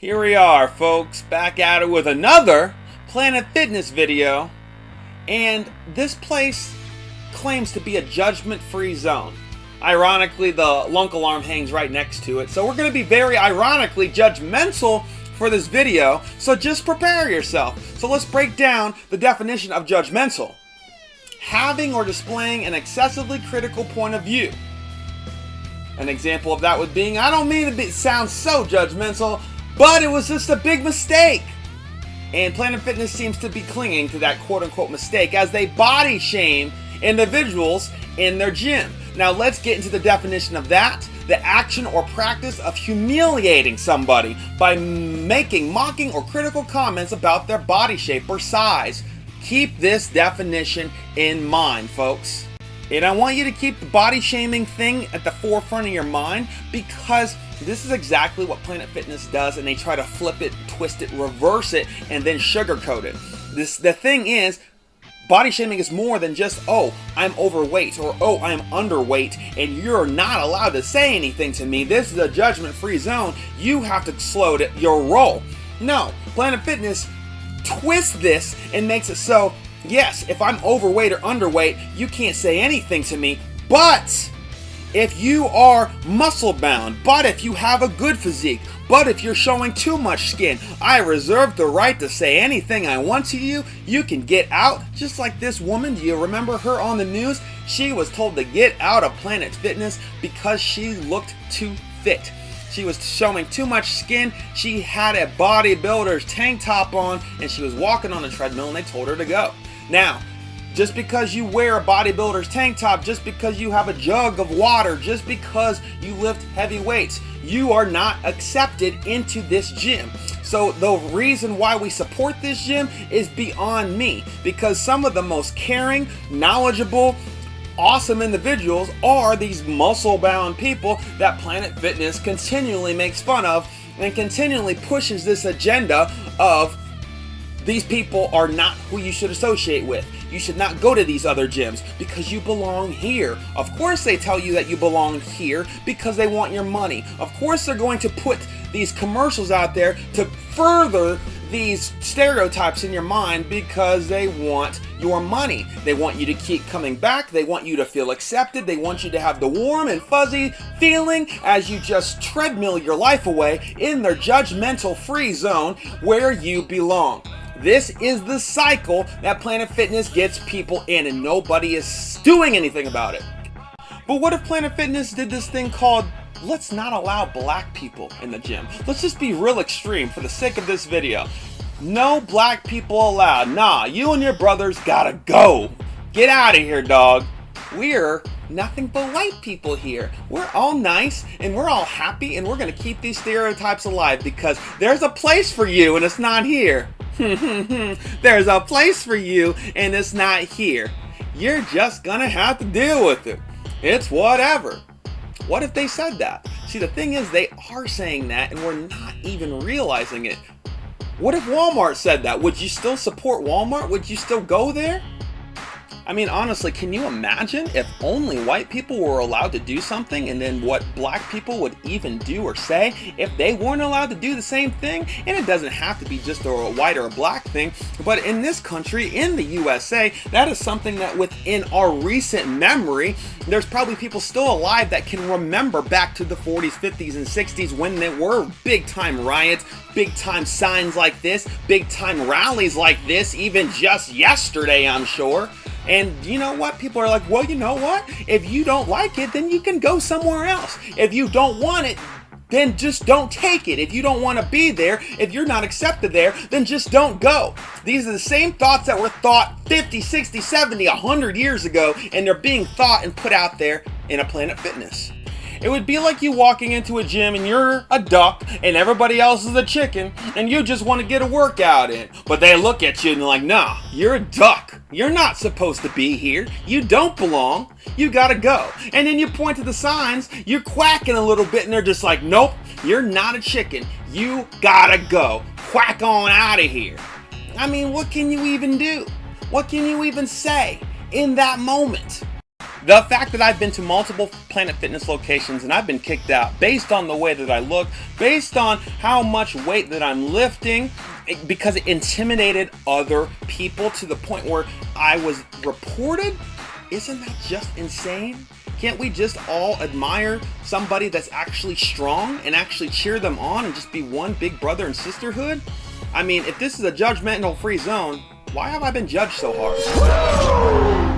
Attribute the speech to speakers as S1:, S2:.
S1: Here we are, folks, back at it with another Planet Fitness video. And this place claims to be a judgment-free zone. Ironically, the lunk alarm hangs right next to it. So we're going to be very ironically judgmental for this video. So just prepare yourself. So let's break down the definition of judgmental. Having or displaying an excessively critical point of view. An example of that would be, I don't mean to sound so judgmental, but it was just a big mistake. And Planet Fitness seems to be clinging to that quote-unquote mistake as they body shame individuals in their gym. Now let's get into the definition of that. The action or practice of humiliating somebody by making mocking or critical comments about their body shape or size. Keep this definition in mind, folks. And I want you to keep the body shaming thing at the forefront of your mind, because this is exactly what Planet Fitness does, and they try to flip it, twist it, reverse it, and then sugarcoat it. The thing is, body shaming is more than just, oh, I'm overweight, or oh, I'm underweight, and you're not allowed to say anything to me. This is a judgment-free zone. You have to slow your roll. No, Planet Fitness twists this and makes it so, yes, if I'm overweight or underweight, you can't say anything to me, but if you are muscle bound, but if you have a good physique, but if you're showing too much skin, I reserve the right to say anything I want to you. You can get out, just like this woman. Do you remember her on the news? She was told to get out of Planet Fitness because she looked too fit. She was showing too much skin. She had a bodybuilder's tank top on, and she was walking on a treadmill, and they told her to go. Now, just because you wear a bodybuilder's tank top, just because you have a jug of water, just because you lift heavy weights, you are not accepted into this gym. So the reason why we support this gym is beyond me, because some of the most caring, knowledgeable, awesome individuals are these muscle-bound people that Planet Fitness continually makes fun of and continually pushes this agenda of these people are not who you should associate with. You should not go to these other gyms because you belong here. Of course they tell you that you belong here because they want your money. Of course they're going to put these commercials out there to further these stereotypes in your mind because they want your money. They want you to keep coming back. They want you to feel accepted. They want you to have the warm and fuzzy feeling as you just treadmill your life away in their judgmental free zone where you belong. This is the cycle that Planet Fitness gets people in, and nobody is doing anything about it. But what if Planet Fitness did this thing called, let's not allow black people in the gym? Let's just be real extreme for the sake of this video. No black people allowed. Nah, you and your brothers gotta go. Get out of here, dog. We're nothing but white people here. We're all nice and we're all happy, and we're gonna keep these stereotypes alive because there's a place for you and it's not here. There's a place for you and it's not here. You're just gonna have to deal with it. It's whatever. What if they said that? See, the thing is, they are saying that and we're not even realizing it. What if Walmart said that? Would you still support Walmart? Would you still go there? I mean, honestly, can you imagine if only white people were allowed to do something, and then what black people would even do or say if they weren't allowed to do the same thing? And it doesn't have to be just a white or a black thing, but in this country, in the USA, that is something that within our recent memory, there's probably people still alive that can remember back to the 40s, 50s, and 60s when there were big time riots, big time signs like this, big time rallies like this, even just yesterday, I'm sure. And you know what? People are like, well, you know what? If you don't like it, then you can go somewhere else. If you don't want it, then just don't take it. If you don't want to be there, if you're not accepted there, then just don't go. These are the same thoughts that were thought 50, 60, 70, 100 years ago, and they're being thought and put out there in a Planet Fitness. It would be like you walking into a gym and you're a duck and everybody else is a chicken and you just want to get a workout in. But they look at you and they're like, nah, you're a duck. You're not supposed to be here. You don't belong. You gotta go. And then you point to the signs, you're quacking a little bit and they're just like, nope, you're not a chicken. You gotta go. Quack on out of here. I mean, what can you even do? What can you even say in that moment? The fact that I've been to multiple Planet Fitness locations and I've been kicked out based on the way that I look, based on how much weight that I'm lifting, because it intimidated other people to the point where I was reported, isn't that just insane? Can't we just all admire somebody that's actually strong and actually cheer them on and just be one big brother and sisterhood? I mean, if this is a judgmental free zone, why have I been judged so hard?